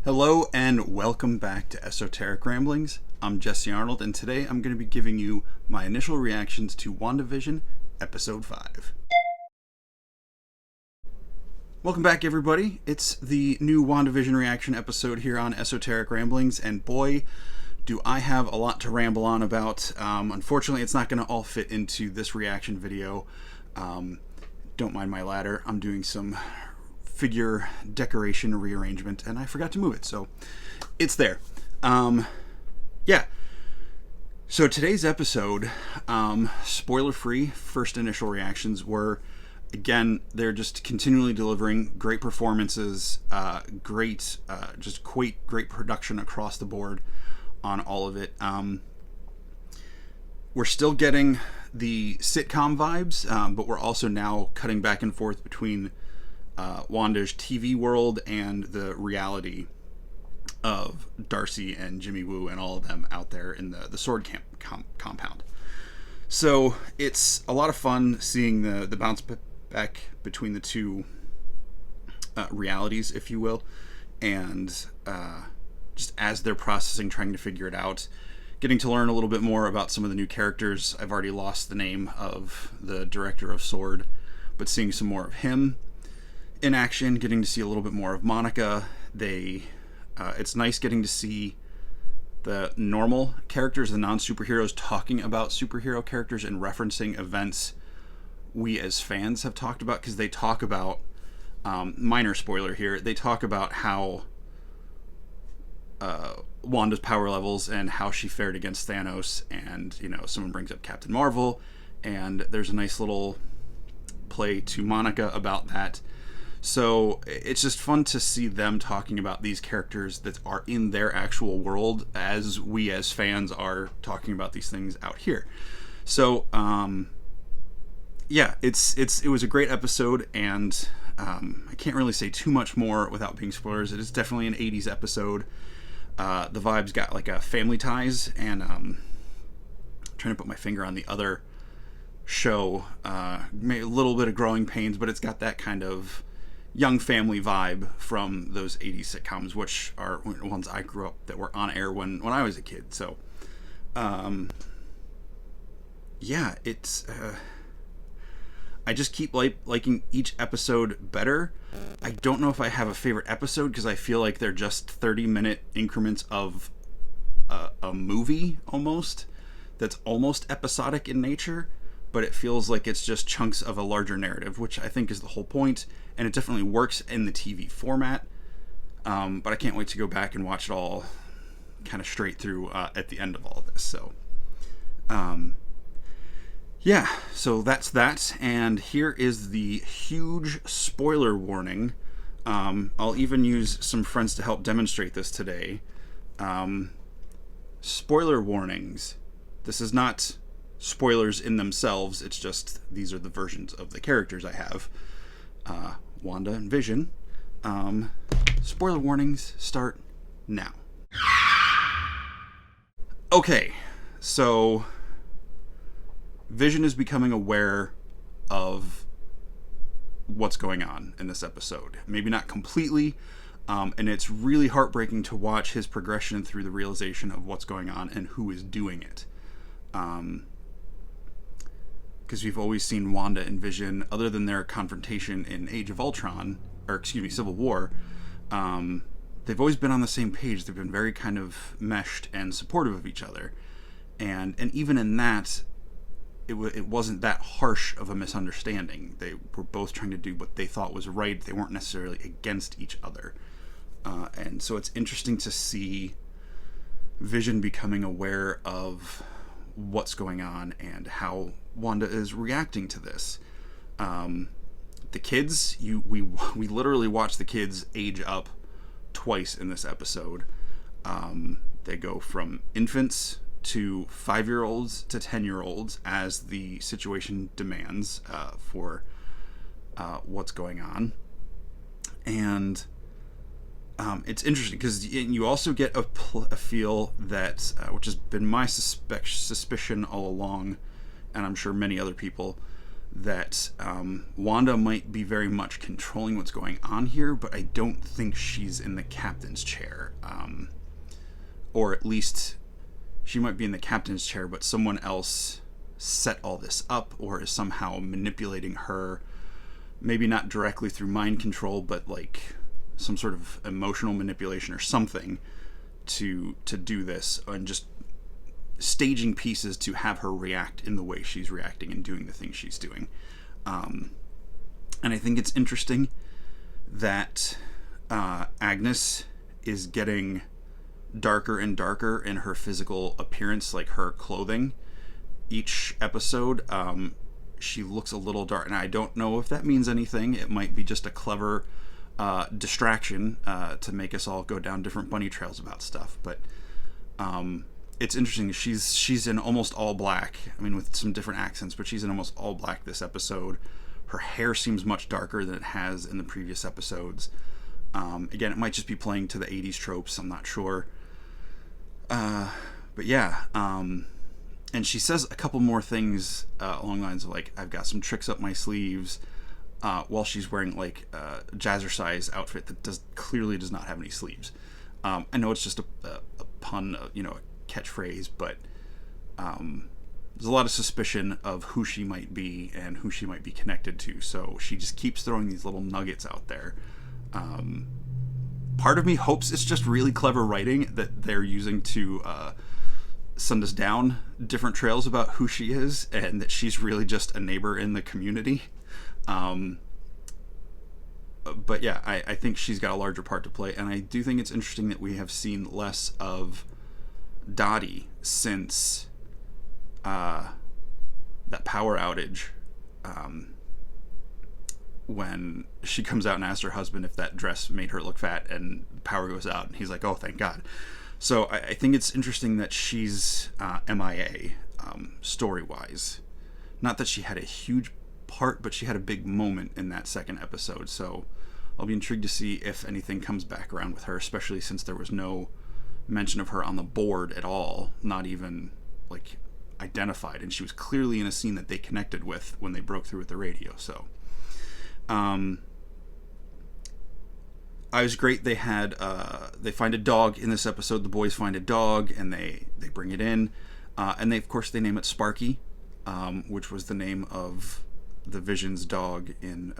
Hello and welcome back to Esoteric Ramblings. I'm Jesse Arnold, and today I'm going to be giving you my initial reactions to WandaVision Ep05. Welcome back, everybody. It's the new WandaVision reaction episode here on Esoteric Ramblings, and boy, do I have a lot to ramble on about. Unfortunately, it's not going to all fit into this reaction video. Don't mind my ladder. I'm doing some figure decoration rearrangement, and I forgot to move it, so it's there. Yeah. So today's episode, spoiler-free, first initial reactions were, again, they're just continually delivering great performances, great production across the board on all of it. We're still getting the sitcom vibes, but we're also now cutting back and forth between Wanda's TV world and the reality of Darcy and Jimmy Woo and all of them out there in the Sword compound. So it's a lot of fun seeing the bounce back between the two realities, if you will, and just as they're processing, trying to figure it out, getting to learn a little bit more about some of the new characters. I've already lost the name of the director of Sword, but seeing some more of him in action, getting to see a little bit more of Monica. It's nice getting to see the normal characters, the non-superheroes, talking about superhero characters and referencing events we as fans have talked about, because they talk about, minor spoiler here, they talk about how Wanda's power levels and how she fared against Thanos, and someone brings up Captain Marvel, and there's a nice little play to Monica about that. So it's just fun to see them talking about these characters that are in their actual world, as we as fans are talking about these things out here. So yeah, it was a great episode, and I can't really say too much more without being spoilers. It is definitely an 80s episode. The vibes got like a Family Ties, and I'm trying to put my finger on the other show, maybe a little bit of Growing Pains, but it's got that kind of young family vibe from those 80s sitcoms, which are ones I grew up that were on air when I was a kid. So yeah, it's I just keep liking each episode better. I don't know if I have a favorite episode, because I feel like they're just 30-minute increments of a movie almost, that's almost episodic in nature, but it feels like it's just chunks of a larger narrative, which I think is the whole point, and it definitely works in the TV format. But I can't wait to go back and watch it all kind of straight through at the end of all of this. So yeah, so that's that, and here is the huge spoiler warning. I'll even use some friends to help demonstrate this today. Spoiler warnings. This is not spoilers in themselves, it's just these are the versions of the characters I have. Wanda and Vision. Spoiler warnings start now. Okay, so Vision is becoming aware of what's going on in this episode. Maybe not completely, and it's really heartbreaking to watch his progression through the realization of what's going on and who is doing it. Because we've always seen Wanda and Vision, other than their confrontation in Civil War, they've always been on the same page. They've been very kind of meshed and supportive of each other. And even in that, it wasn't that harsh of a misunderstanding. They were both trying to do what they thought was right. They weren't necessarily against each other. And so it's interesting to see Vision becoming aware of what's going on and how Wanda is reacting to this. The kids, we literally watch the kids age up twice in this episode. They go from infants to 5-year-olds to 10-year-olds as the situation demands for what's going on. And it's interesting because you also get a feel that, which has been my suspicion all along, and I'm sure many other people, that Wanda might be very much controlling what's going on here, but I don't think she's in the captain's chair. Or at least she might be in the captain's chair, but someone else set all this up or is somehow manipulating her, maybe not directly through mind control, but like some sort of emotional manipulation or something to do this, and just staging pieces to have her react in the way she's reacting and doing the things she's doing. And I think it's interesting that Agnes is getting darker and darker in her physical appearance, like her clothing. Each episode, she looks a little dark, and I don't know if that means anything. It might be just a clever distraction to make us all go down different bunny trails about stuff. But it's interesting. She's in almost all black. I mean, with some different accents, but she's in almost all black this episode. Her hair seems much darker than it has in the previous episodes. Again, it might just be playing to the 80s tropes. I'm not sure. But yeah, and she says a couple more things along the lines of like, I've got some tricks up my sleeves, while she's wearing like a jazzercise outfit that clearly does not have any sleeves. I know it's just a pun, a catchphrase, but there's a lot of suspicion of who she might be and who she might be connected to, so she just keeps throwing these little nuggets out there. Part of me hopes it's just really clever writing that they're using to send us down different trails about who she is, and that she's really just a neighbor in the community. But yeah, I think she's got a larger part to play, and I do think it's interesting that we have seen less of Dottie since that power outage, when she comes out and asks her husband if that dress made her look fat, and power goes out, and he's like, oh, thank God. So I think it's interesting that she's MIA, story-wise. Not that she had a huge part, but she had a big moment in that second episode, so I'll be intrigued to see if anything comes back around with her, especially since there was no mention of her on the board at all, not even like identified, and she was clearly in a scene that they connected with when they broke through with the radio. So I was great. They had they find a dog in this episode. The boys find a dog and they bring it in, and they name it Sparky, which was the name of the Vision's dog in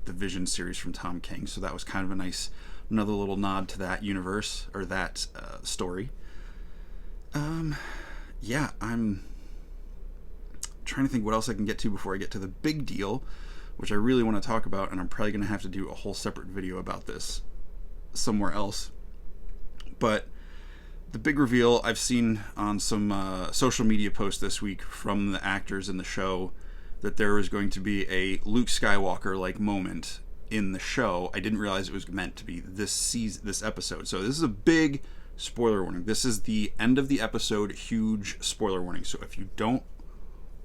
the Vision series from Tom King. So that was kind of a nice, another little nod to that universe, or that story. Yeah, I'm trying to think what else I can get to before I get to the big deal, which I really want to talk about, and I'm probably going to have to do a whole separate video about this somewhere else. But the big reveal, I've seen on some social media posts this week from the actors in the show, that there was going to be a Luke Skywalker-like moment in the show. I didn't realize it was meant to be this episode. So this is a big spoiler warning. This is the end of the episode, huge spoiler warning. So if you don't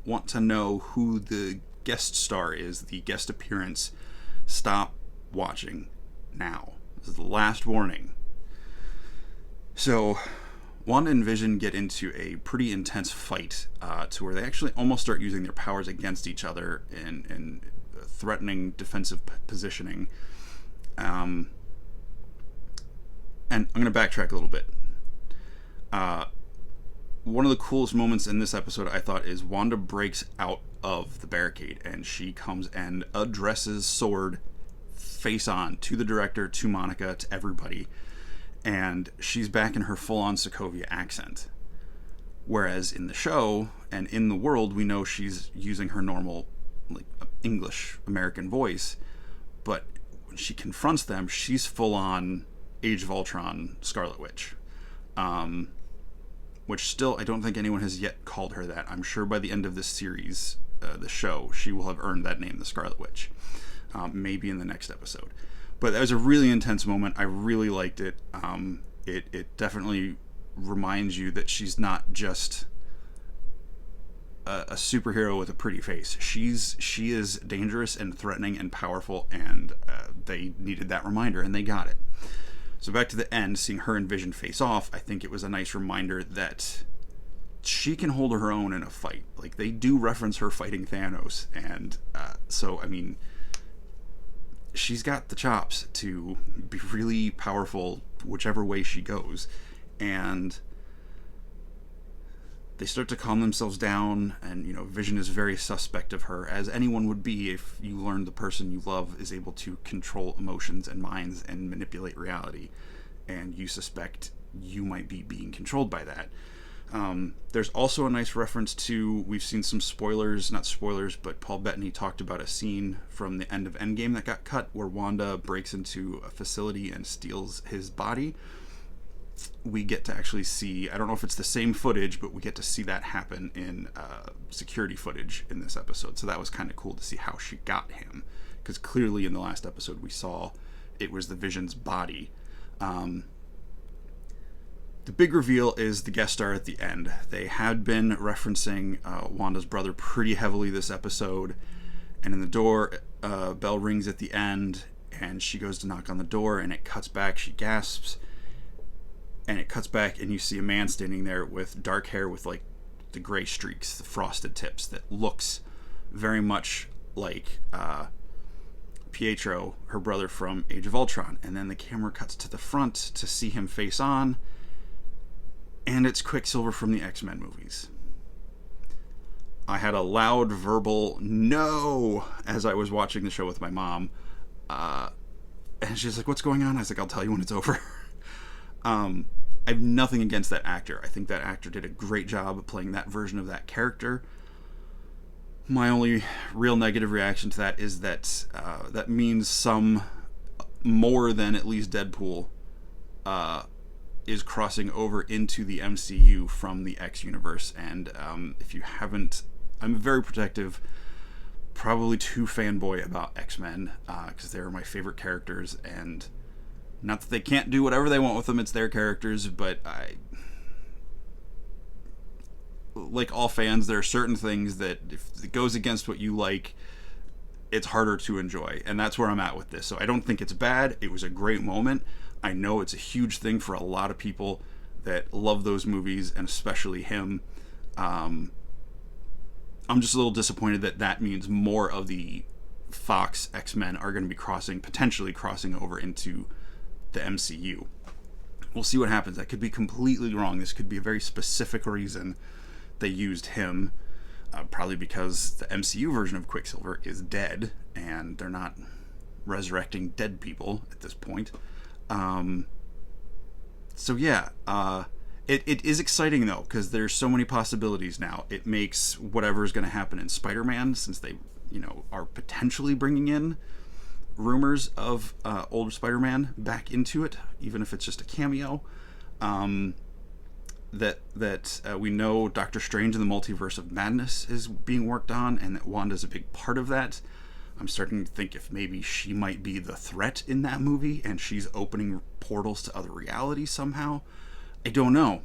want to know who the guest star is, the guest appearance, stop watching now. This is the last warning. So Wanda and Vision get into a pretty intense fight, to where they actually almost start using their powers against each other in threatening defensive positioning. And I'm going to backtrack a little bit. One of the coolest moments in this episode, I thought, is Wanda breaks out of the barricade and she comes and addresses Sword face on to the director, to Monica, to everybody. And she's back in her full-on Sokovia accent. Whereas in the show and in the world, we know she's using her normal, like, English American voice. But when she confronts them, she's full-on Age of Ultron Scarlet Witch. Which still, I don't think anyone has yet called her that. I'm sure by the end of this series, the show, she will have earned that name, the Scarlet Witch. Maybe in the next episode. But that was a really intense moment. I really liked it. It definitely reminds you that she's not just a superhero with a pretty face. She is dangerous and threatening and powerful, and they needed that reminder, and they got it. So back to the end, seeing her and Vision face off, I think it was a nice reminder that she can hold her own in a fight. Like, they do reference her fighting Thanos, and so I mean, she's got the chops to be really powerful whichever way she goes. And they start to calm themselves down, and Vision is very suspect of her, as anyone would be if you learn the person you love is able to control emotions and minds and manipulate reality, and you suspect you might be being controlled by that. There's also a nice reference to, we've seen some spoilers, not spoilers, but Paul Bettany talked about a scene from the end of Endgame that got cut where Wanda breaks into a facility and steals his body. We get to actually see, I don't know if it's the same footage, but we get to see that happen in security footage in this episode. So that was kind of cool to see how she got him, because clearly in the last episode we saw it was the Vision's body. The big reveal is the guest star at the end. They had been referencing Wanda's brother pretty heavily this episode, and in the door, bell rings at the end, and she goes to knock on the door, and it cuts back, she gasps, and it cuts back, and you see a man standing there with dark hair with like the gray streaks, the frosted tips, that looks very much like Pietro, her brother from Age of Ultron. And then the camera cuts to the front to see him face on, and it's Quicksilver from the X-Men movies. I had a loud verbal no as I was watching the show with my mom, and she's like, "What's going on?" I was like, "I'll tell you when it's over." I have nothing against that actor. I think that actor did a great job playing that version of that character. My only real negative reaction to that is that that means some more than at least Deadpool is crossing over into the MCU from the X universe. And if you haven't, I'm very protective, probably too fanboy about X-Men, because they're my favorite characters, and not that they can't do whatever they want with them, it's their characters, but like all fans, there are certain things that if it goes against what you like, it's harder to enjoy, and that's where I'm at with this. So I don't think it's bad. It was a great moment. I know it's a huge thing for a lot of people that love those movies, and especially him. I'm just a little disappointed that that means more of the Fox X-Men are going to be potentially crossing over into the MCU. We'll see what happens. That could be completely wrong. This could be a very specific reason they used him, probably because the MCU version of Quicksilver is dead, and they're not resurrecting dead people at this point. So yeah, it is exciting though, because there's so many possibilities now. It makes whatever's going to happen in Spider-Man, since they, are potentially bringing in rumors of older Spider-Man back into it, even if it's just a cameo. That we know Doctor Strange in the Multiverse of Madness is being worked on, and that Wanda's a big part of that. I'm starting to think if maybe she might be the threat in that movie, and she's opening portals to other realities somehow. I don't know.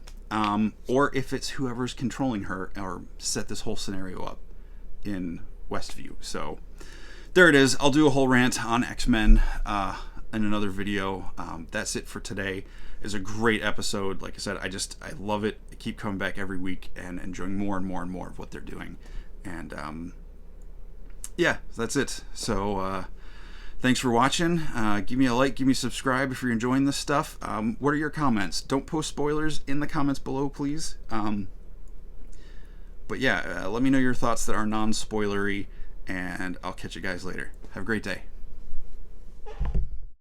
Or if it's whoever's controlling her, or set this whole scenario up in Westview. So there it is. I'll do a whole rant on X-Men in another video. That's it for today. It's a great episode. Like I said, I love it. I keep coming back every week and enjoying more and more and more of what they're doing. And yeah, that's it. So thanks for watching. Give me a like, give me a subscribe if you're enjoying this stuff. What are your comments? Don't post spoilers in the comments below, please. But yeah, let me know your thoughts that are non-spoilery, and I'll catch you guys later. Have a great day.